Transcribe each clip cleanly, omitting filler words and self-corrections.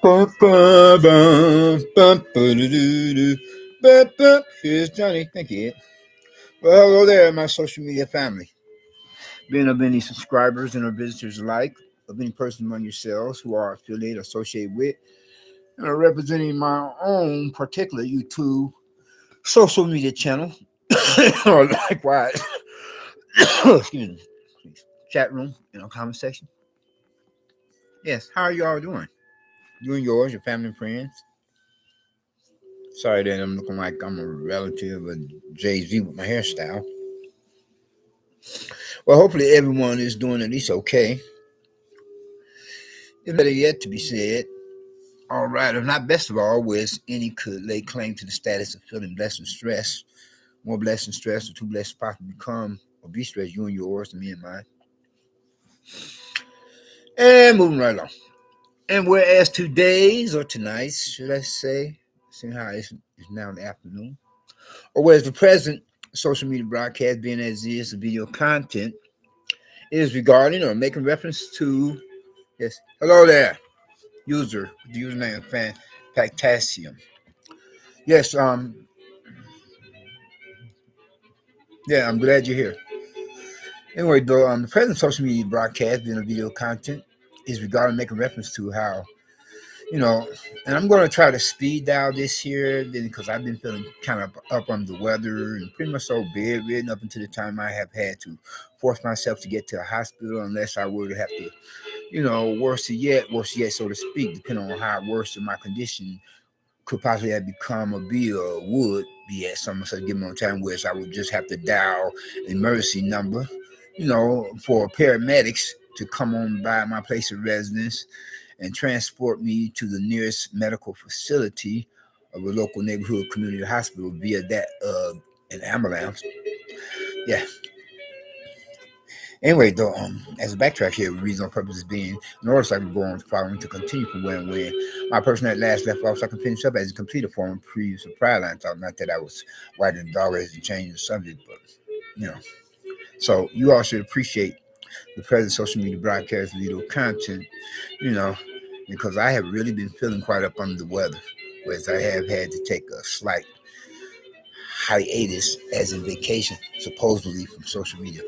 Here's Johnny. Thank you. Well, hello there, my social media family. Being of any subscribers and or visitors alike, of any person among yourselves who are affiliated, associated with, and are representing my own particular YouTube social media channel, or likewise, excuse me, chat room, comment section. Yes, how are you all doing? You and yours, your family and friends. Sorry that I'm looking like I'm a relative of Jay-Z with my hairstyle. Well, hopefully everyone is doing at least okay. It's better yet to be said. All right, if not best of all, whereas any could lay claim to the status of feeling blessed and stressed, more blessed and stressed, or too blessed to possibly become or be stressed, you and yours, and me and mine. And moving right along. And whereas today's, or tonight's, should I say, seeing how it's now in the afternoon, or whereas the present social media broadcast being as is the video content is regarding or making reference to, yes, hello there, user, with the username Factasium. Yes, yeah, I'm glad you're here. Anyway, though, the present social media broadcast being a video content is regarding making reference to how, and I'm going to try to speed dial this here because I've been feeling kind of up under the weather and pretty much so bedridden up until the time I have had to force myself to get to a hospital unless I were to have to, worse yet, so to speak, depending on how worse my condition could possibly have become or be or would be at some such given time, which I would just have to dial an emergency number, for paramedics to come on by my place of residence and transport me to the nearest medical facility of a local neighborhood community hospital via that an ambulance. Yeah. Anyway, though, as a backtrack here, reason or purpose being, in order so I can go on following to continue from where and when my person at last left off, so I can finish up as a complete form of previous prior line talk. Not that I was writing the dog as to change the subject, but So you all should appreciate the present social media broadcast video content, because I have really been feeling quite up under the weather, whereas I have had to take a slight hiatus, as in vacation, supposedly from social media.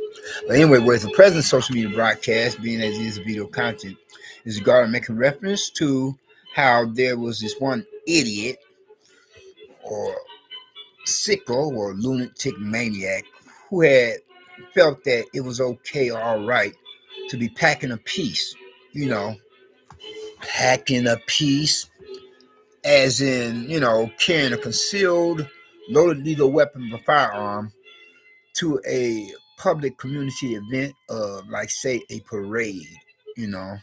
But anyway, whereas the present social media broadcast, being as is video content, is regarding making reference to how there was this one idiot or sicko or lunatic maniac who had felt that it was okay or all right to be packing a piece, packing a piece as in, carrying a concealed loaded lethal weapon or firearm to a public community event of, like, say, a parade, and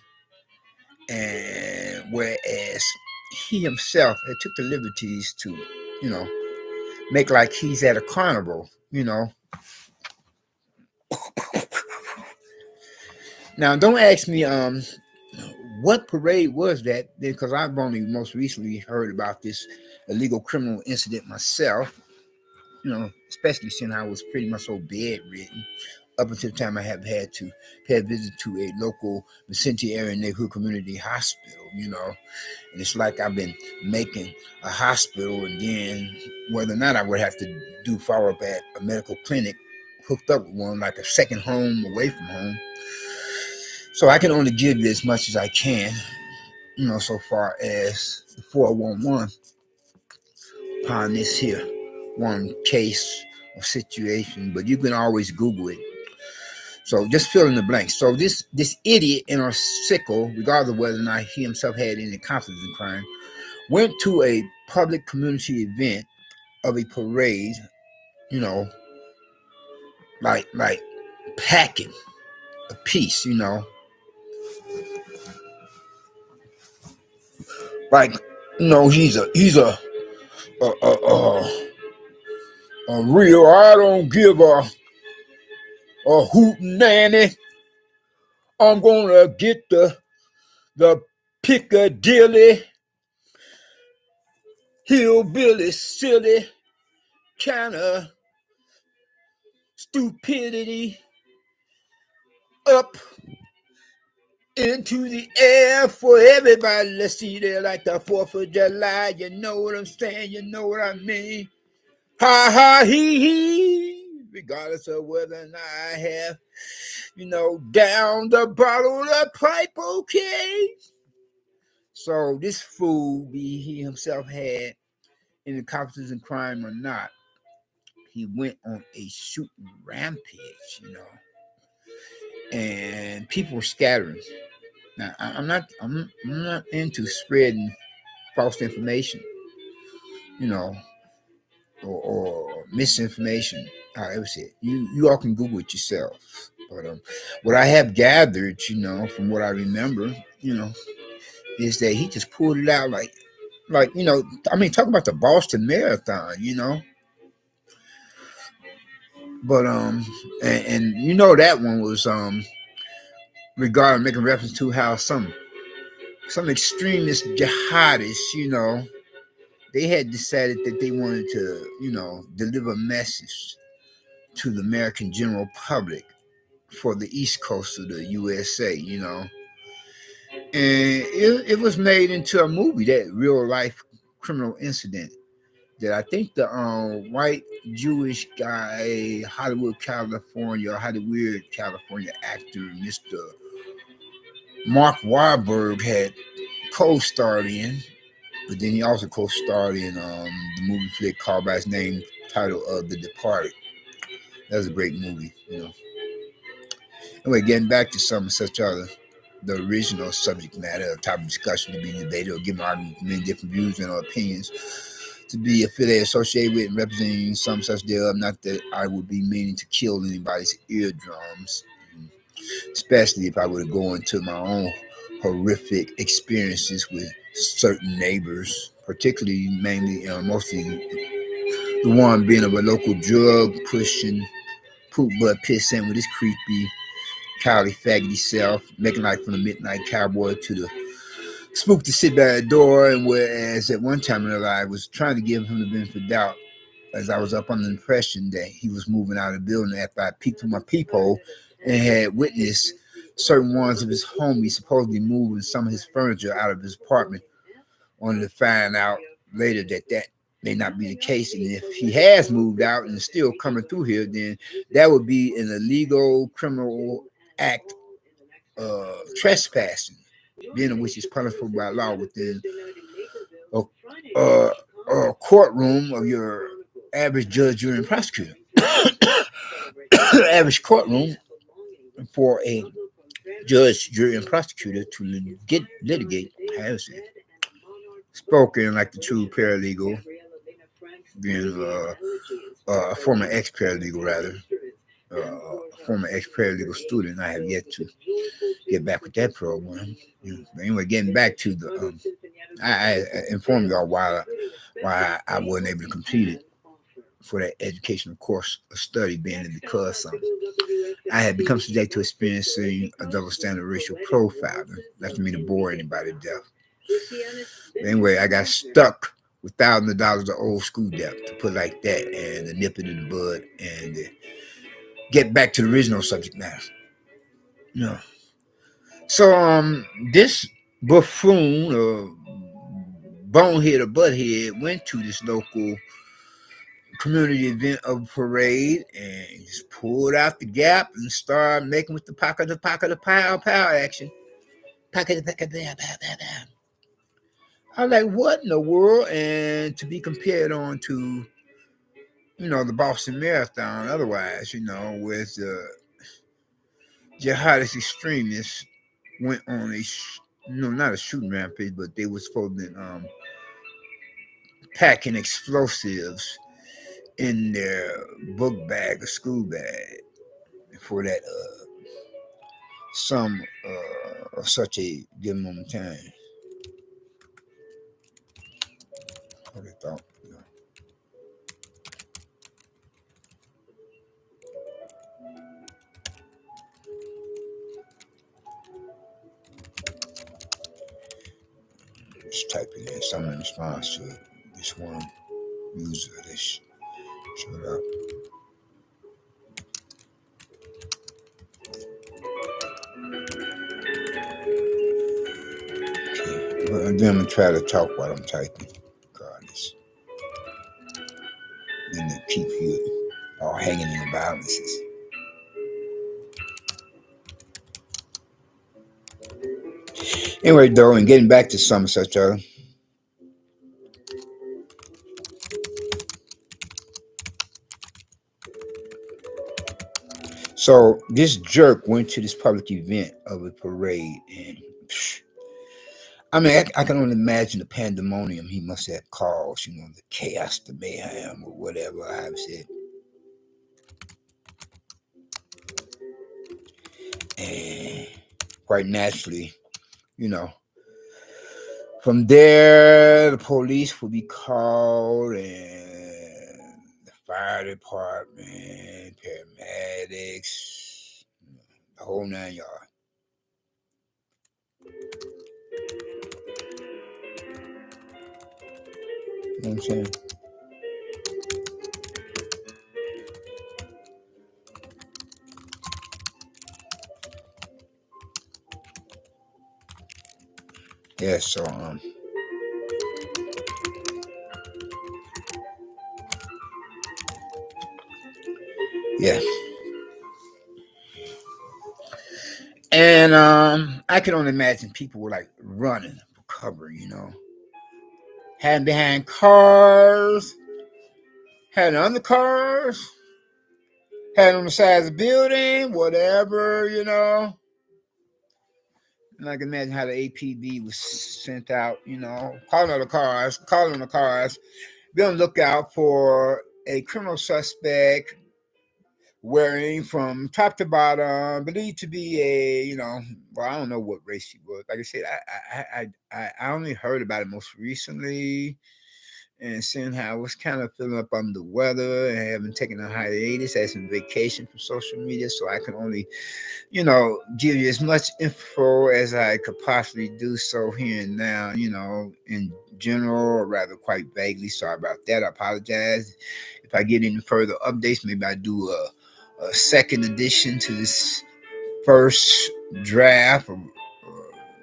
whereas he himself had took the liberties to, make like he's at a carnival, Now, don't ask me what parade was that, because I've only most recently heard about this illegal criminal incident myself, especially since I was pretty much so bedridden up until the time I have had to pay a visit to a local vicinity area neighborhood community hospital, And it's like I've been making a hospital, and then whether or not I would have to do follow-up at a medical clinic hooked up with one, like a second home away from home. So I can only give you as much as I can, so far as the 411 upon this here one case or situation, but you can always Google it. So just fill in the blanks. So this idiot in our sickle, regardless of whether or not he himself had any accomplices in crime, went to a public community event of a parade, like packing a piece, like he's a real, I don't give a hoot nanny. I'm gonna get the Piccadilly hillbilly silly kind of stupidity up into the air for everybody. Let's see there like the 4th of July. You know what I'm saying? You know what I mean? Ha ha hee hee. Regardless of whether or not I have, down the bottle of the pipe, okay? So this fool, be he himself had in the accomplices in crime or not, he went on a shooting rampage, and people were scattering. Now, I'm not into spreading false information, or misinformation. However, said you all can Google it yourself. But what I have gathered, from what I remember, is that he just pulled it out talk about the Boston Marathon, But that one was regarding making reference to how some extremist jihadists, they had decided that they wanted to, deliver a message to the American general public for the East Coast of the USA, And it was made into a movie, that real life criminal incident that I think the white Jewish guy, Hollywood, California actor, Mr. Mark Wahlberg had co-starred in, but then he also co-starred in the movie flick called by his name, title of The Departed. That was a great movie, Anyway, getting back to some such other, the original subject matter, topic of discussion to be debated or given argument from many different views and opinions, to be affiliated, associated with, and representing some such thereof. Not that I would be meaning to kill anybody's eardrums, especially if I were to go into my own horrific experiences with certain neighbors, particularly, mainly, mostly the one being of a local drug pushing, poop butt pissing with his creepy, cowly, faggoty self, making like from the midnight cowboy to the spook to sit by the door. And whereas at one time in her life I was trying to give him the benefit of the doubt, as I was up on the impression that he was moving out of the building after I peeked through my peephole and had witnessed certain ones of his homies supposedly moving some of his furniture out of his apartment, only to find out later that may not be the case. And if he has moved out and is still coming through here, then that would be an illegal criminal act, trespassing, being which is punishable by law within a courtroom of your average judge, jury, and prosecutor. Average courtroom for a judge, jury, and prosecutor to litigate has it. Spoken like the true paralegal, being a former ex-paralegal, rather. Former ex-paralegal student. I have yet to get back with that program. But anyway, getting back to the, I informed y'all why I wasn't able to complete it for that educational course of study, being because I had become subject to experiencing a double standard racial profiling, left me to bore anybody to death. But anyway, I got stuck with thousands of dollars of old school debt, to put it like that, and to nip it in the bud and get back to the original subject matter. So this buffoon or bonehead or butthead went to this local community event of a parade and just pulled out the gap and started making with the pocket, pow action. Pocket, pow, pow, pow. I was like, what in the world? And to be compared on to, the Boston Marathon, otherwise, with the jihadist extremists went on not a shooting rampage, but they were supposed to be packing explosives in their book bag or school bag for that some of such a given moment in time. What they thought. Just typing in something in response to this one user that showed up. But then I'm gonna try to talk while I'm typing. God, then they keep you all hanging in the balances. Anyway, though, and getting back to some such other. So this jerk went to this public event of a parade, and I mean, I can only imagine the pandemonium he must have caused, the chaos, the mayhem, or whatever I've said. And quite naturally, from there, the police will be called, and the fire department, paramedics, the whole 9 yards. You know what I'm saying? Yeah, so yeah. And I can only imagine people were like running for cover, hiding behind cars, hiding under cars, hiding on the sides of the building, whatever, And I can imagine how the APB was sent out, calling on the cars, be on the lookout for a criminal suspect wearing from top to bottom, believed to be well, I don't know what race he was. Like I said, I only heard about it most recently, and seeing how I was kind of feeling up under the weather and having taken a hiatus, had some vacation from social media, so I can only, give you as much info as I could possibly do so here and now, in general, or rather quite vaguely. Sorry about that. I apologize. If I get any further updates, maybe I do a second edition to this first draft of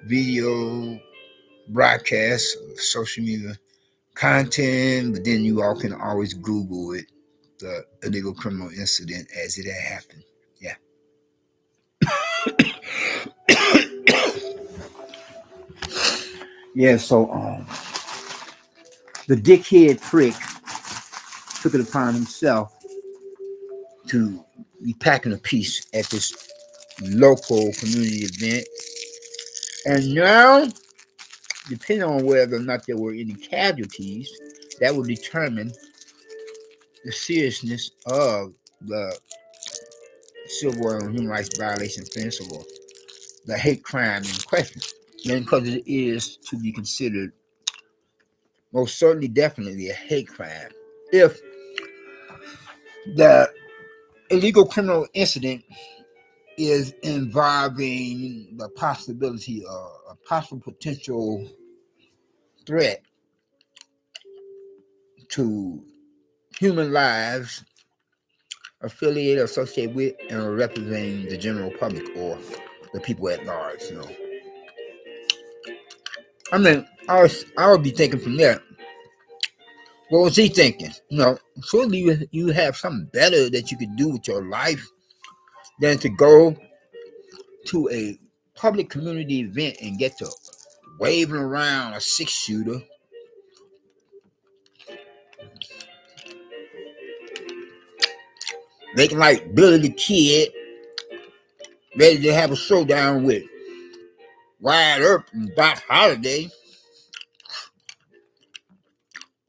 video broadcast, social media content, but then you all can always Google it, the illegal criminal incident as it had happened. Yeah. Yeah, so the dickhead prick took it upon himself to be packing a piece at this local community event. And now, depending on whether or not there were any casualties, that will determine the seriousness of the civil and human rights violation offense or the hate crime in question. And because it is to be considered most certainly, definitely a hate crime. If the illegal criminal incident is involving the possibility of a possible potential threat to human lives affiliated, associated with, and representing the general public or the people at large, I mean, I would be thinking from there. What was he thinking? Surely you have something better that you could do with your life than to go to a public community event and get to waving around a 6-shooter. Making like Billy the Kid, ready to have a showdown with Wyatt Earp and Doc Holliday.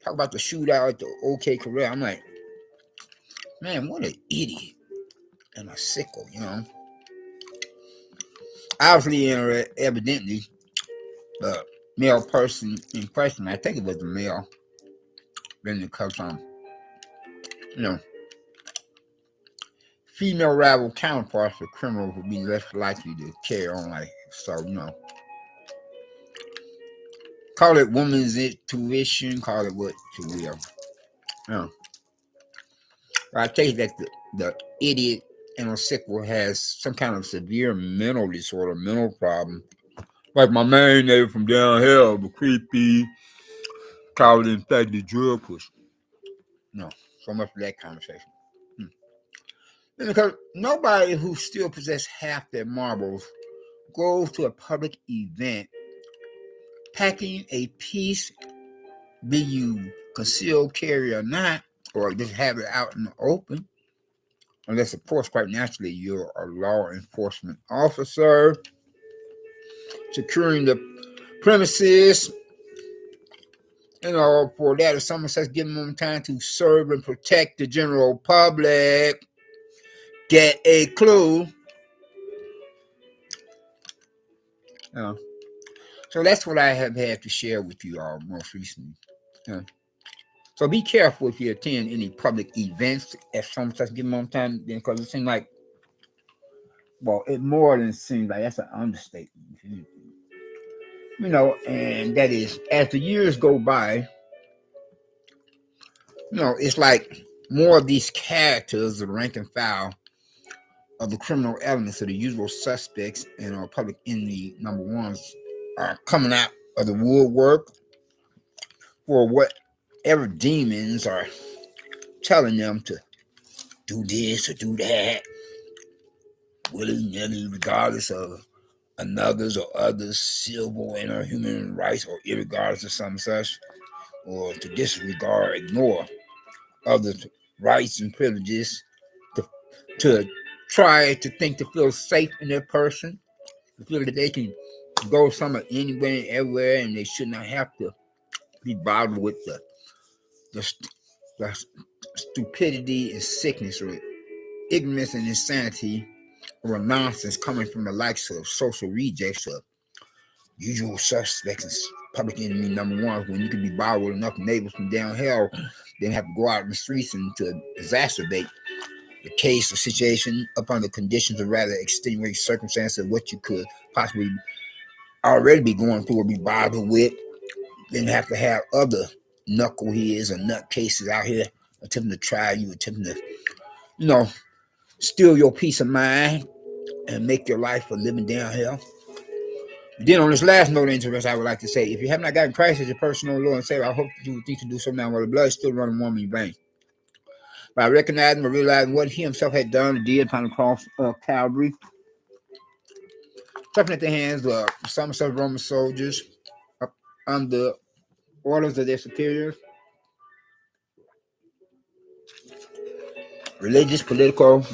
Talk about the shootout at the OK Corral. I'm like, man, what an idiot and a sicko, Obviously, evidently, the male person in question, I think it was the male, then because female rival counterparts for criminals would be less likely to carry on like so, Call it woman's intuition, call it what you will. I take it that the idiot and a sicko has some kind of severe mental disorder, mental problem, Like my main neighbor from down here, the creepy, called in fact the drug push. No, so much for that conversation. Because nobody who still possesses half their marbles goes to a public event packing a piece, be you concealed carry or not, or just have it out in the open, unless, of course, quite naturally, you're a law enforcement officer securing the premises. For that, if someone says give them time to serve and protect the general public, get a clue. So that's what I have had to share with you all most recently. So be careful if you attend any public events at some such given time, because it seems like, well, it more than seems like, that's an understatement. And that is, as the years go by, it's like more of these characters, the rank and file of the criminal elements of the usual suspects and public enemy number ones are coming out of the woodwork for whatever demons are telling them to do this or do that, willy-nilly, regardless of another's or others' civil and human rights, or irregardless of some such, or to disregard, ignore others' rights and privileges, to try to think to feel safe in their person, to feel that they can go somewhere, anywhere, and everywhere, and they should not have to be bothered with the stupidity and sickness, or ignorance and insanity, or nonsense coming from the likes of social rejects, of usual suspects and public enemy number one, when you can be bothered with enough neighbors from down hell, then have to go out in the streets and to exacerbate the case or situation up under conditions of rather extenuating circumstances of what you could possibly already be going through or be bothered with, then have to have other knuckleheads or nutcases out here attempting to try you, attempting to, steal your peace of mind and make your life a living downhill. Then on this last note of interest, I would like to say, if you have not gotten Christ as your personal Lord and Savior, I hope you do think to do so now while the blood is still running warm in your veins. By recognizing or realizing what he himself had done and did upon the cross of Calvary, suffering at the hands of some Roman soldiers under orders of their superiors, religious, political,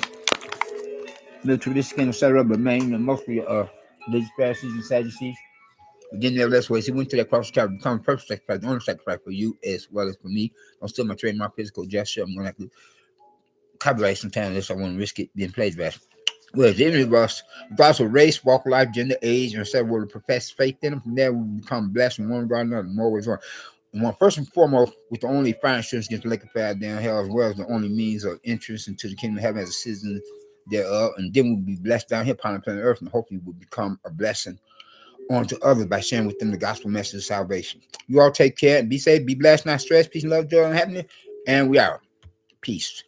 militaristic, etc., but mainly mostly religious Pharisees and Sadducees. But then nevertheless, he went to that cross of Calvary, become a perfect sacrifice, the only sacrifice for you as well as for me. I'm still my trademark physical gesture. I'm going to have to copyright sometime unless I want to risk it being plagiarized. Whereas any of us, regardless of race, walk of life, gender, age, and etc., will profess faith in them. From there, we become blessed from one regard to another. More ways on. And one, first and foremost, with the only fire insurance against the lake of fire down hell, as well as the only means of entrance into the kingdom of heaven as a citizen thereof. And then we'll be blessed down here upon the planet Earth, and hopefully we'll become a blessing onto others by sharing with them the gospel message of salvation. You all take care and be safe, be blessed, not stressed. Peace and love, joy, and happiness. And we are. Peace.